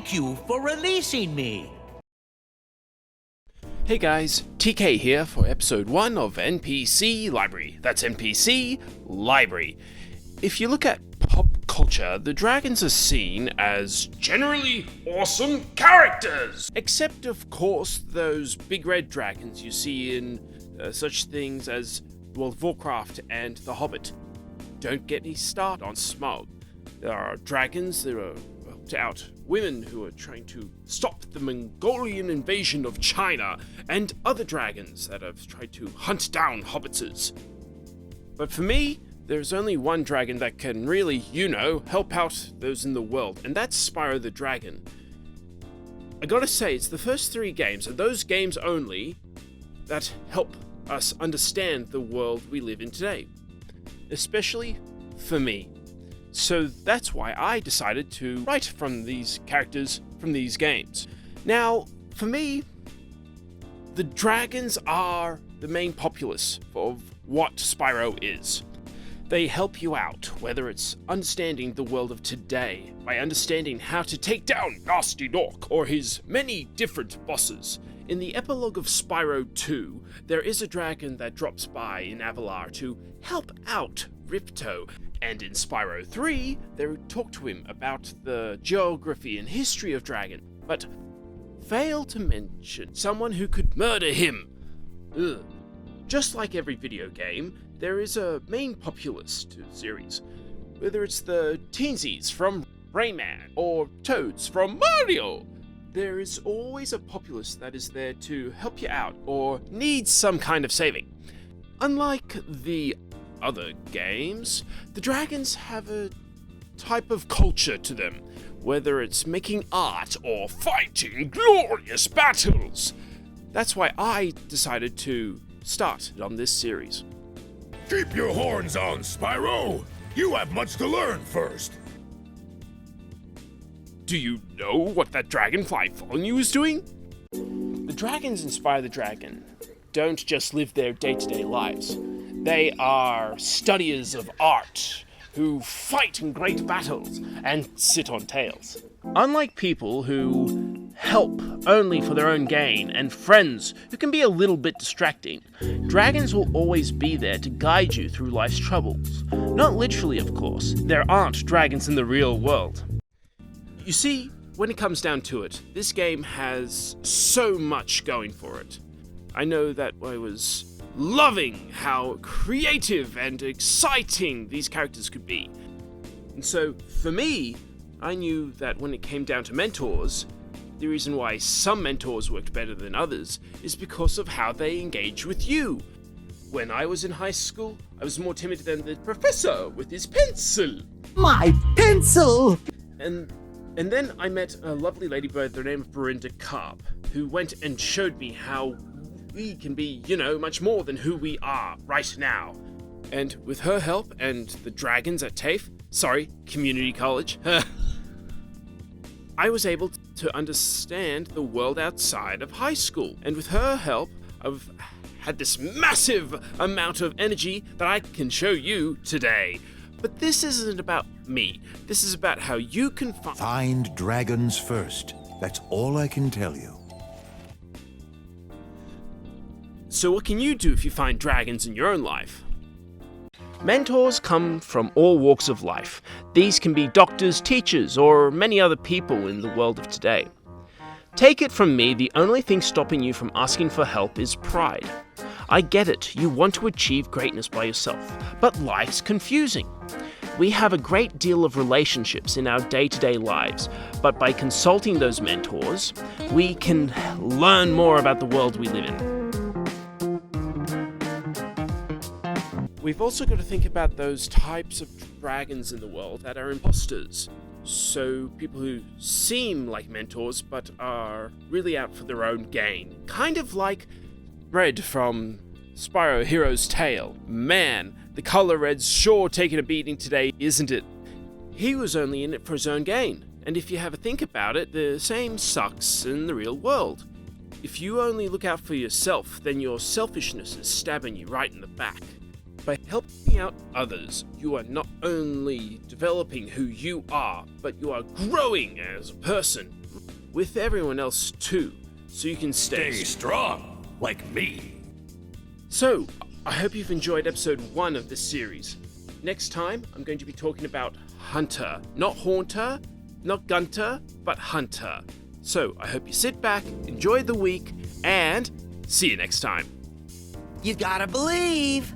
Thank you for releasing me. Hey guys, TK here for episode 1 of NPC Library. That's NPC Library. If you look at pop culture, the dragons are seen as generally awesome characters. Except, of course, those big red dragons you see in such things as World of Warcraft and The Hobbit. Don't get me started on Smaug. There are dragons that are out women who are trying to stop the Mongolian invasion of China, and other dragons that have tried to hunt down hobbitses. But for me, there's only one dragon that can really, help out those in the world, and that's Spyro the Dragon. I gotta say, it's the first 3 games, and those games only, that help us understand the world we live in today. Especially for me. So that's why I decided to write from these characters from these games. Now, for me, the dragons are the main populace of what Spyro is. They help you out, whether it's understanding the world of today, by understanding how to take down Nasty Nork or his many different bosses. In the epilogue of Spyro 2, there is a dragon that drops by in Avalar to help out Ripto, and in Spyro 3, they talk to him about the geography and history of Dragon, but fail to mention someone who could murder him. Ugh. Just like every video game, there is a main populace to the series, whether it's the teensies from Rayman or Toads from Mario. There is always a populace that is there to help you out or needs some kind of saving. Unlike the other games, the dragons have a type of culture to them, whether it's making art or fighting glorious battles. That's why I decided to start on this series. Keep your horns on, Spyro! You have much to learn first. Do you know what that dragonfly following you is doing? The dragons in Spyro the Dragon don't just live their day-to-day lives. They are studiers of art, who fight in great battles and sit on tails. Unlike people who help only for their own gain, and friends who can be a little bit distracting, dragons will always be there to guide you through life's troubles. Not literally, of course. There aren't dragons in the real world. You see, when it comes down to it, this game has so much going for it. I know that I was loving how creative and exciting these characters could be. And so, for me, I knew that when it came down to mentors, the reason why some mentors worked better than others is because of how they engage with you. When I was in high school, I was more timid than the professor with his pencil. My pencil! And then I met a lovely lady by the name of Brenda Karp, who went and showed me how we can be, much more than who we are right now. And with her help and the dragons at community college, I was able to understand the world outside of high school. And with her help, I've had this massive amount of energy that I can show you today. But this isn't about me. This is about how you can find dragons first. That's all I can tell you. So what can you do if you find dragons in your own life? Mentors come from all walks of life. These can be doctors, teachers, or many other people in the world of today. Take it from me, the only thing stopping you from asking for help is pride. I get it, you want to achieve greatness by yourself, but life's confusing. We have a great deal of relationships in our day-to-day lives, but by consulting those mentors, we can learn more about the world we live in. We've also got to think about those types of dragons in the world that are imposters. So people who seem like mentors but are really out for their own gain. Kind of like Red from Spyro Hero's Tale. Man, the color red's sure taking a beating today, isn't it? He was only in it for his own gain. And if you have a think about it, the same sucks in the real world. If you only look out for yourself, then your selfishness is stabbing you right in the back. By helping out others, you are not only developing who you are, but you are growing as a person. with everyone else too, so you can Stay strong, like me. So, I hope you've enjoyed episode 1 of this series. Next time, I'm going to be talking about Hunter. Not Haunter, not Gunter, but Hunter. So, I hope you sit back, enjoy the week, and see you next time. You gotta believe.